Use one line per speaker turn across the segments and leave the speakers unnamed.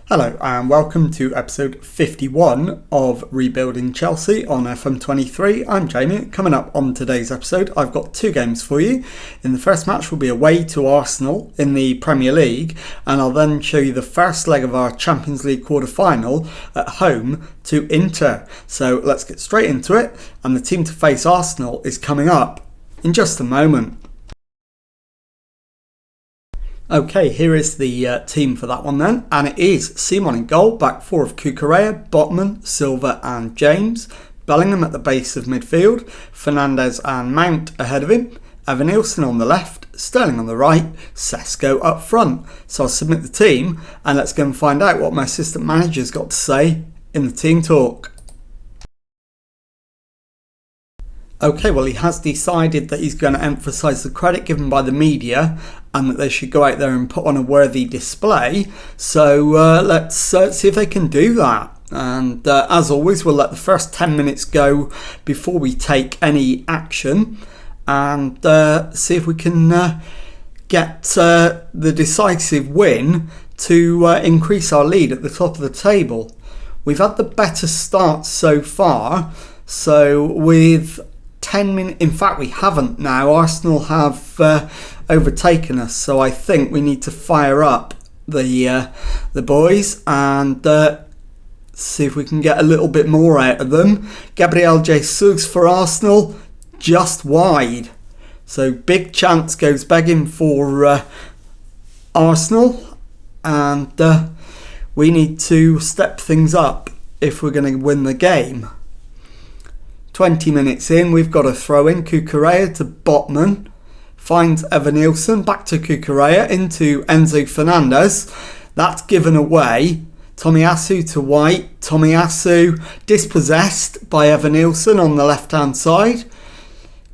Hello and welcome to episode 51 of Rebuilding Chelsea on FM23. I'm Jamie. Coming up on today's episode, I've got two games for you. In the first match, we'll be away to Arsenal in the Premier League, and I'll then show you the first leg of our Champions League quarter-final at home to Inter. So let's get straight into it, and the team to face Arsenal is coming up in just a moment. Okay, here is the team for that one then, and it is Simon in goal, back four of Cucurella, Botman, Silva and James, Bellingham at the base of midfield, Fernandes and Mount ahead of him, Evanilson on the left, Sterling on the right, Sesko up front. So I'll submit the team and let's go and find out what my assistant manager's got to say in the team talk. Okay, well, he has decided that he's going to emphasise the credit given by the media and that they should go out there and put on a worthy display. So let's see if they can do that. And as always, we'll let the first 10 minutes go before we take any action and see if we can get the decisive win to increase our lead at the top of the table. We've had the better start so far. So with 10 minutes, in fact we haven't now, Arsenal have overtaken us, so I think we need to fire up the boys and see if we can get a little bit more out of them. Gabriel Jesus for Arsenal, just wide, so big chance goes begging for Arsenal, and we need to step things up if we're going to win the game. 20 minutes in, we've got a throw in. Cucurella to Botman. Finds Evanilson. Back to Cucurella into Enzo Fernandez. That's given away. Tomiyasu to White. Tomiyasu dispossessed by Evanilson on the left hand side.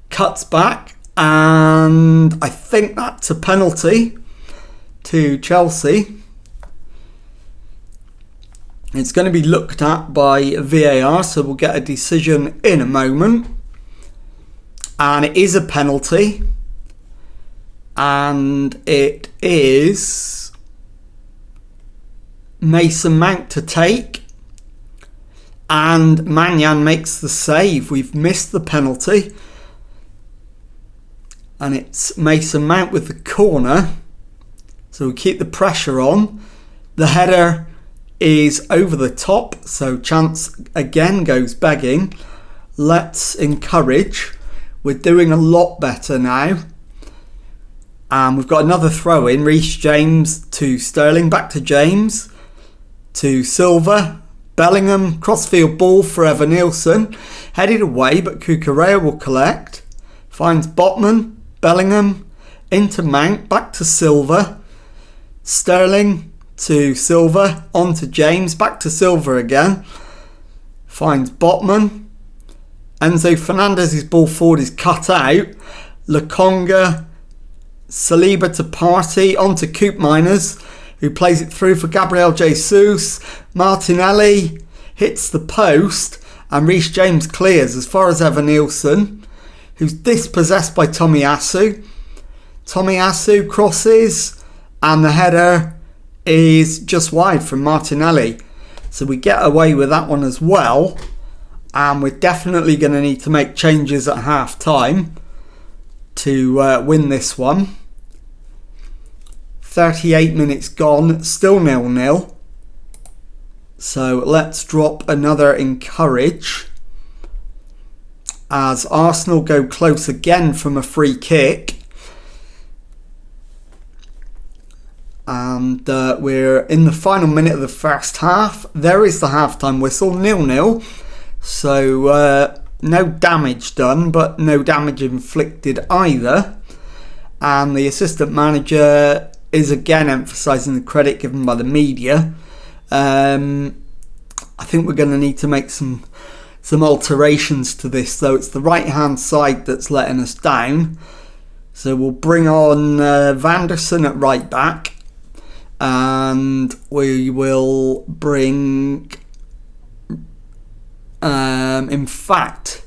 Cuts back. And I think that's a penalty to Chelsea. It's going to be looked at by VAR, so we'll get a decision in a moment. And it is a penalty. And it is Mason Mount to take. And Manyan makes the save. We've missed the penalty. And it's Mason Mount with the corner. So we keep the pressure on. The header is over the top, so chance again goes begging. Let's encourage. We're doing a lot better now. And we've got another throw in. Reece James to Sterling, back to James to Silva. Bellingham, crossfield ball for Evanilson, headed away, but Cucurella will collect. Finds Botman, Bellingham into Mount, back to Silva. Sterling to Silva, on to James, back to Silva again. Finds Botman. Enzo Fernandez's ball forward is cut out. Lokonga, Saliba to Partey, on to Coop Miners, who plays it through for Gabriel Jesus. Martinelli hits the post, and Reece James clears as far as Evanilson, who's dispossessed by Tomiyasu. Tomiyasu crosses, and the header is just wide from Martinelli. So we get away with that one as well. And we're definitely going to need to make changes at half time to win this one. 38 minutes gone, still 0-0. So let's drop another encourage as Arsenal go close again from a free kick. And we're in the final minute of the first half. There is the halftime whistle, 0-0. So no damage done, but no damage inflicted either. And the assistant manager is again emphasising the credit given by the media. I think we're going to need to make some alterations to this, though. It's the right hand side that's letting us down. So we'll bring on Vanderson at right back. And we will bring, in fact,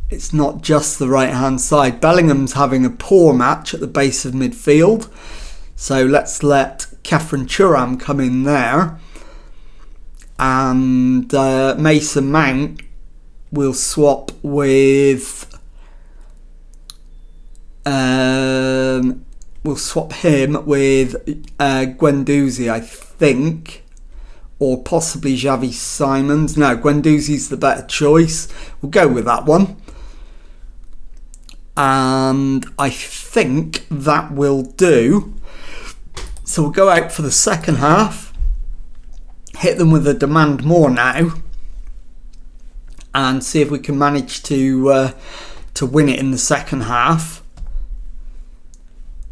it's not just the right hand side. Bellingham's having a poor match at the base of midfield. So let's let Catherine Thuram come in there. And Mason Mount will swap with... we'll swap him with Guendouzi, I think. Or possibly Xavi Simons. No, Guendouzi's the better choice. We'll go with that one. And I think that will do. So we'll go out for the second half. Hit them with a demand more now. And see if we can manage to win it in the second half.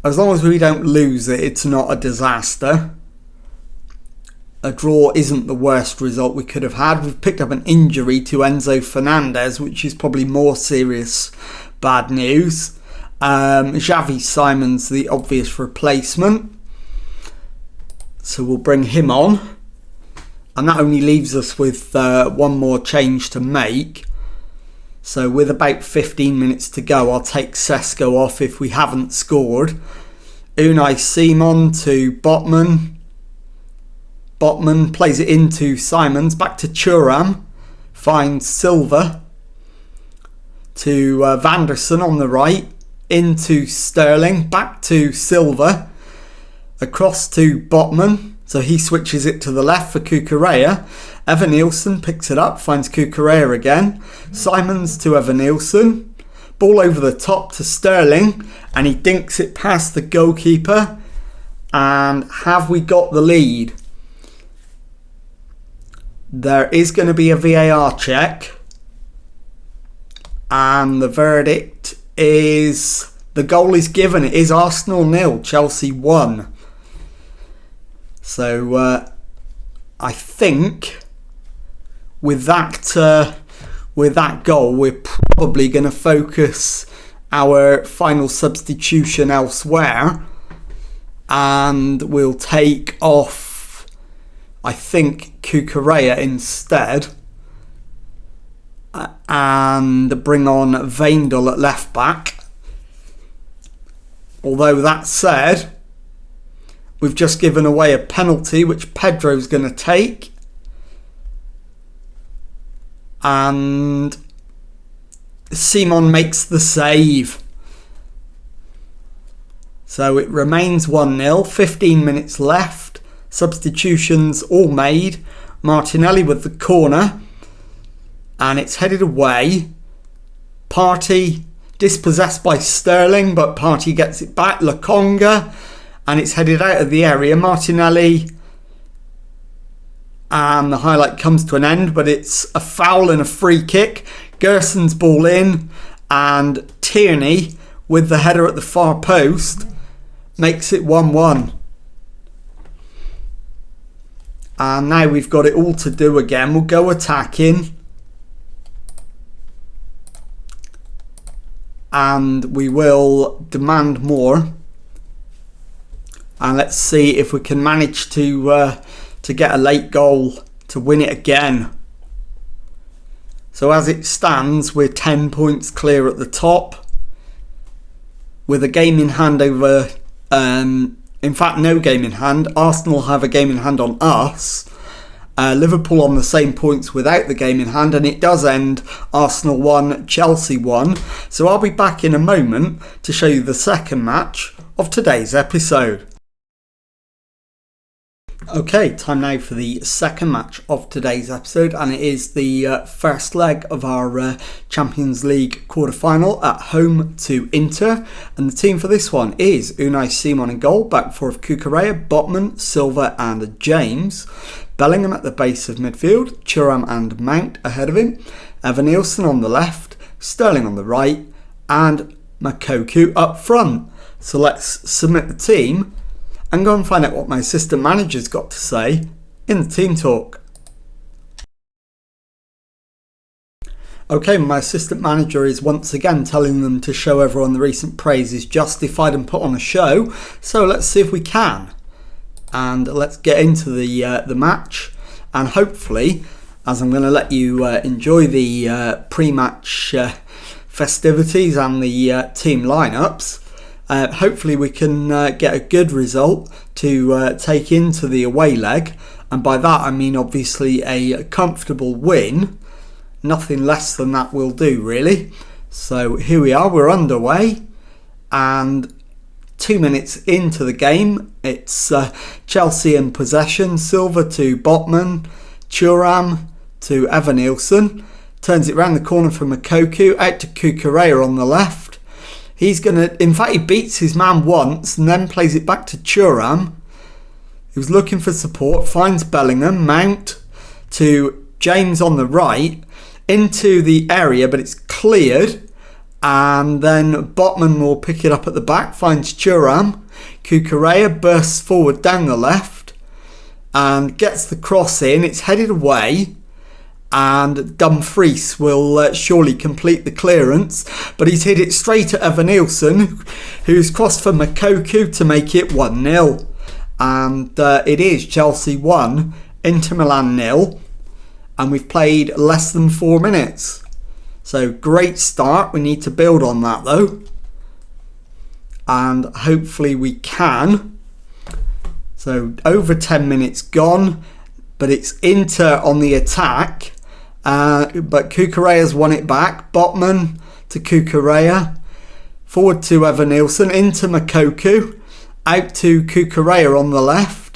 As long as we don't lose it, it's not a disaster. A draw isn't the worst result we could have had. We've picked up an injury to Enzo Fernandez, which is probably more serious bad news. Xavi Simons, the obvious replacement. So we'll bring him on. And that only leaves us with one more change to make. So with about 15 minutes to go, I'll take Sesko off if we haven't scored. Unai Simon to Botman. Botman plays it into Simons. Back to Thuram. Finds Silva. To Vanderson on the right. Into Sterling. Back to Silva. Across to Botman. So he switches it to the left for Cucurella. Evan Nielsen picks it up, finds Cucurella again. Simons to Evan Nielsen. Ball over the top to Sterling. And he dinks it past the goalkeeper. And have we got the lead? There is going to be a VAR check. And the verdict is... the goal is given. It is Arsenal 0, Chelsea 1. So I think with that goal, we're probably going to focus our final substitution elsewhere, and we'll take off, I think, Cucurella instead, and bring on Veindel at left back. Although that said, we've just given away a penalty which Pedro's going to take. And Simon makes the save. So it remains 1-0. 15 minutes left. Substitutions all made. Martinelli with the corner. And it's headed away. Partey dispossessed by Sterling, but Partey gets it back. Lokonga. And it's headed out of the area. Martinelli. And the highlight comes to an end. But it's a foul and a free kick. Gerson's ball in. And Tierney, with the header at the far post, makes it 1-1. And now we've got it all to do again. We'll go attacking. And we will demand more. And let's see if we can manage to get a late goal to win it again. So as it stands, we're 10 points clear at the top. With a game in hand over... in fact, no game in hand. Arsenal have a game in hand on us. Liverpool on the same points without the game in hand. And it does end Arsenal 1, Chelsea 1. So I'll be back in a moment to show you the second match of today's episode. Okay, time now for the second match of today's episode, and it is the first leg of our Champions League quarter-final at home to Inter, and the team for this one is Unai Simon in goal, back four of Cucurella, Botman, Silva and James, Bellingham at the base of midfield, Thuram and Mount ahead of him, Evan Nielsen on the left, Sterling on the right, and Makoku up front. So let's submit the team and go and find out what my assistant manager's got to say in the team talk. Okay, my assistant manager is once again telling them to show everyone the recent praise is justified and put on a show. So let's see if we can. And let's get into the match. And hopefully, as I'm going to let you enjoy the pre-match festivities and the team lineups, Hopefully we can get a good result to take into the away leg, and by that I mean obviously a comfortable win. Nothing less than that will do, really. So here we are, we're underway, and 2 minutes into the game, it's Chelsea in possession. Silva to Botman, Thuram to Evanilson, turns it round the corner for Moukoko, out to Cucurella on the left. He's in fact he beats his man once and then plays it back to Thuram, who's looking for support, finds Bellingham, Mount to James on the right, into the area, but it's cleared, and then Botman will pick it up at the back, finds Thuram. Cucurella bursts forward down the left and gets the cross in. It's headed away, and Dumfries will surely complete the clearance, but he's hit it straight at Evanilson, who's crossed for Moukoko to make it 1-0, and it is Chelsea 1, Inter Milan 0. And we've played less than 4 minutes. So great start. We need to build on that though. And hopefully we can. So over 10 minutes gone. But it's Inter on the attack. But Cucurella's won it back. Botman to Cucurella. Forward to Evanilson. Into Moukoko. Out to Cucurella on the left.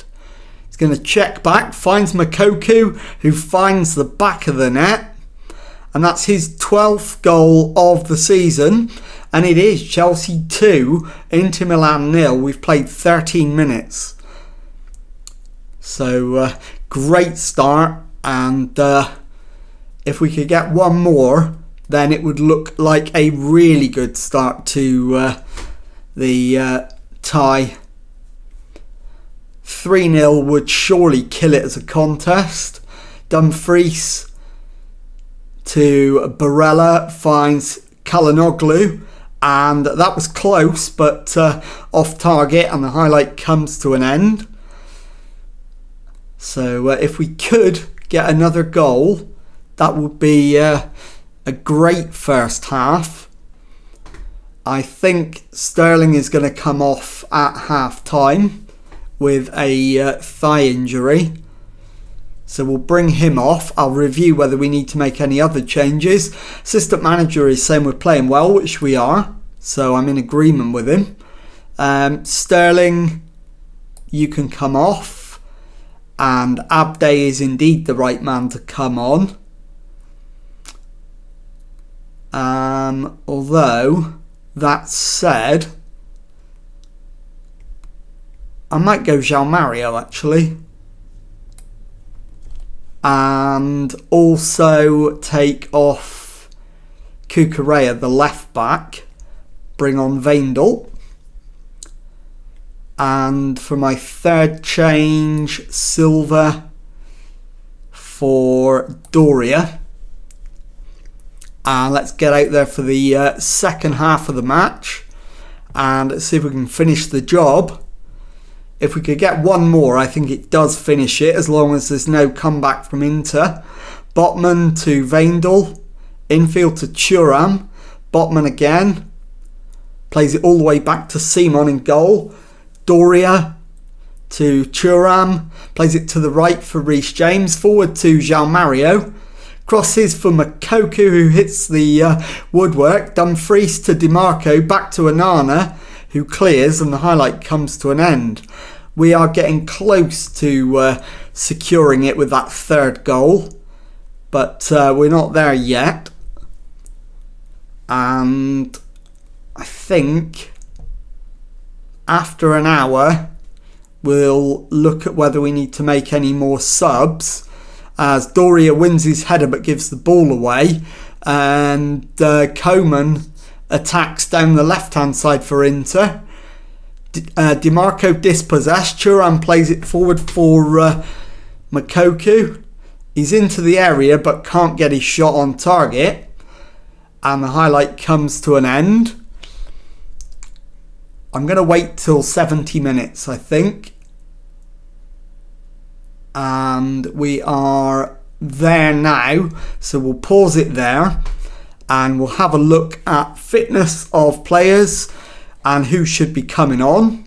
He's going to check back, finds Moukoko, who finds the back of the net. And that's his 12th goal of the season. And it is Chelsea 2, Inter Milan 0. We've played 13 minutes. So, great start. And if we could get one more, then it would look like a really good start to the tie. 3-0 would surely kill it as a contest. Dumfries to Barella, finds Calhanoglu, and that was close but off target, and the highlight comes to an end. So if we could get another goal, that would be a great first half. I think Sterling is going to come off at half time with a thigh injury, so we'll bring him off. I'll review whether we need to make any other changes. Assistant manager is saying we're playing well, which we are, so I'm in agreement with him. Sterling, you can come off, and Abde is indeed the right man to come on. Although that said, I might go João Mario actually. And also take off Cucurella, the left back. Bring on Wijndal. And for my third change, Silva for Doria. And let's get out there for the second half of the match. And let's see if we can finish the job. If we could get one more, I think it does finish it, as long as there's no comeback from Inter. Botman to Wijndal. Infield to Thuram. Botman again. Plays it all the way back to Simon in goal. Doria to Thuram. Plays it to the right for Reece James. Forward to João Mario. Crosses for Moukoko, who hits the woodwork. Dumfries to DiMarco. Back to Onana, who clears, and the highlight comes to an end. We are getting close to securing it with that third goal, but we're not there yet. And I think after an hour we'll look at whether we need to make any more subs, as Doria wins his header but gives the ball away, and Coman attacks down the left hand side for Inter. DiMarco dispossessed. Thuram plays it forward for Moukoko. He's into the area but can't get his shot on target, and the highlight comes to an end. I'm going to wait till 70 minutes, I think. And we are there now, so we'll pause it there and we'll have a look at fitness of players. and who should be coming on.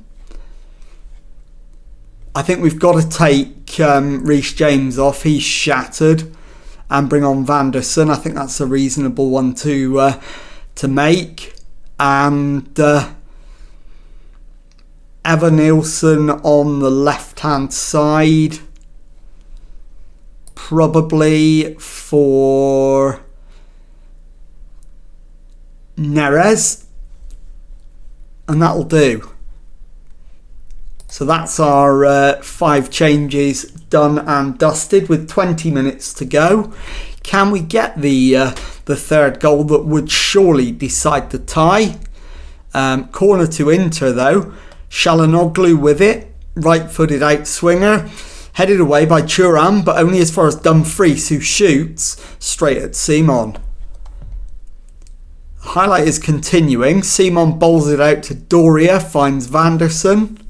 I think we've got to take Reece James off. He's shattered, and bring on Vanderson. I think that's a reasonable one to make. And Evan Nielsen on the left-hand side, probably for Neres, and that'll do. So that's our 5 changes done and dusted with 20 minutes to go. Can we get the third goal that would surely decide the tie? Corner to Inter though. Çalhanoğlu with it. Right-footed outswinger. Headed away by Thuram, but only as far as Dumfries, who shoots straight at Simon. The highlight is continuing. Simon bowls it out to Doria, finds Vanderson.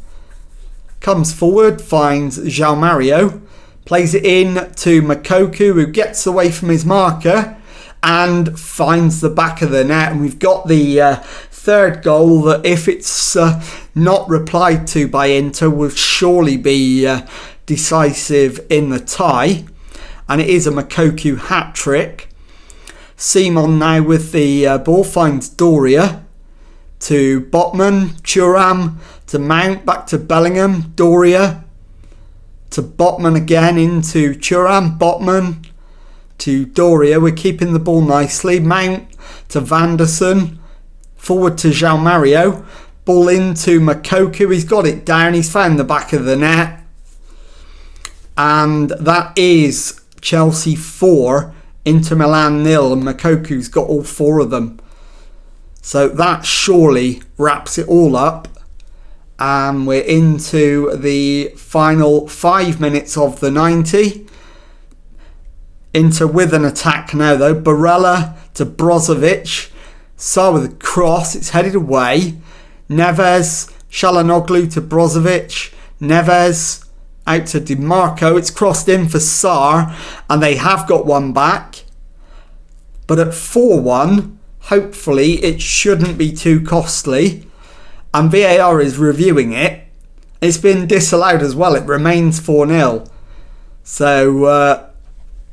Comes forward, finds João Mario, plays it in to Moukoko, who gets away from his marker and finds the back of the net. And we've got the third goal that, if it's not replied to by Inter, will surely be decisive in the tie. And it is a Moukoko hat-trick. Simon now with the ball finds Doria to Botman, Thuram, to Mount, back to Bellingham, Doria, to Botman again, into Thuram, Botman, to Doria. We're keeping the ball nicely. Mount to Vanderson, forward to João Mario, ball into Moukoko. He's got it down, he's found the back of the net. And that is Chelsea 4, Inter Milan 0, and Moukoko's got all 4 of them. So that surely wraps it all up. And we're into the final 5 minutes of the 90. Inter with an attack now though. Barella to Brozovic. Sarr with a cross. It's headed away. Neves. Çalhanoğlu to Brozovic. Neves out to DiMarco. It's crossed in for Sarr. And they have got one back. But at 4-1, hopefully it shouldn't be too costly. And VAR is reviewing it. It's been disallowed as well. It remains 4-0. So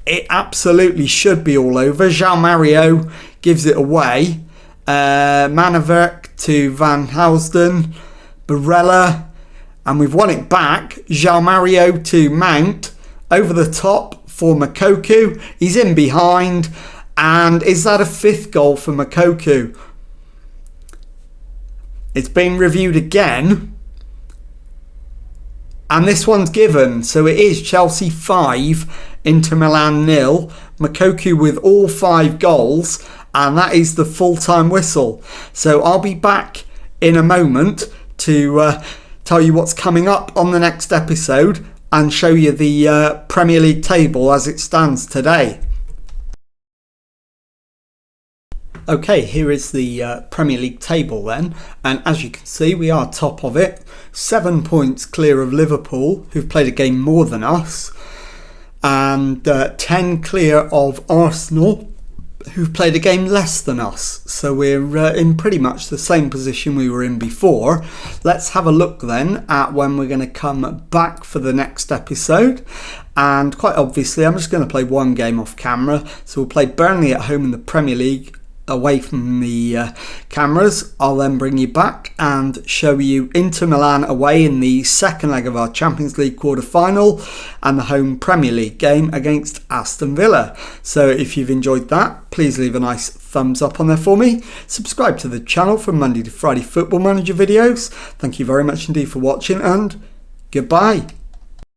it absolutely should be all over. João Mario gives it away. Manavert to Van Housden. Barella. And we've won it back. João Mario to Mount. Over the top for Moukoko. He's in behind. And is that a 5th goal for Moukoko? It's been reviewed again. And this one's given. So it is Chelsea 5, Inter Milan 0. Moukoko with all 5 goals. And that is the full-time whistle. So I'll be back in a moment to tell you what's coming up on the next episode and show you the Premier League table as it stands today. Okay, here is the Premier League table then, and as you can see we are top of it, 7 points clear of Liverpool, who've played a game more than us, and 10 clear of Arsenal, who've played a game less than us. So we're in pretty much the same position we were in before. Let's have a look then at when we're going to come back for the next episode. And quite obviously I'm just going to play one game off camera. So we'll play Burnley at home in the Premier League, away from the cameras. I'll then bring you back and show you Inter Milan away in the second leg of our Champions League quarter-final and the home Premier League game against Aston Villa. So if you've enjoyed that, please leave a nice thumbs up on there for me. Subscribe to the channel for Monday to Friday Football Manager videos. Thank you very much indeed for watching, and goodbye.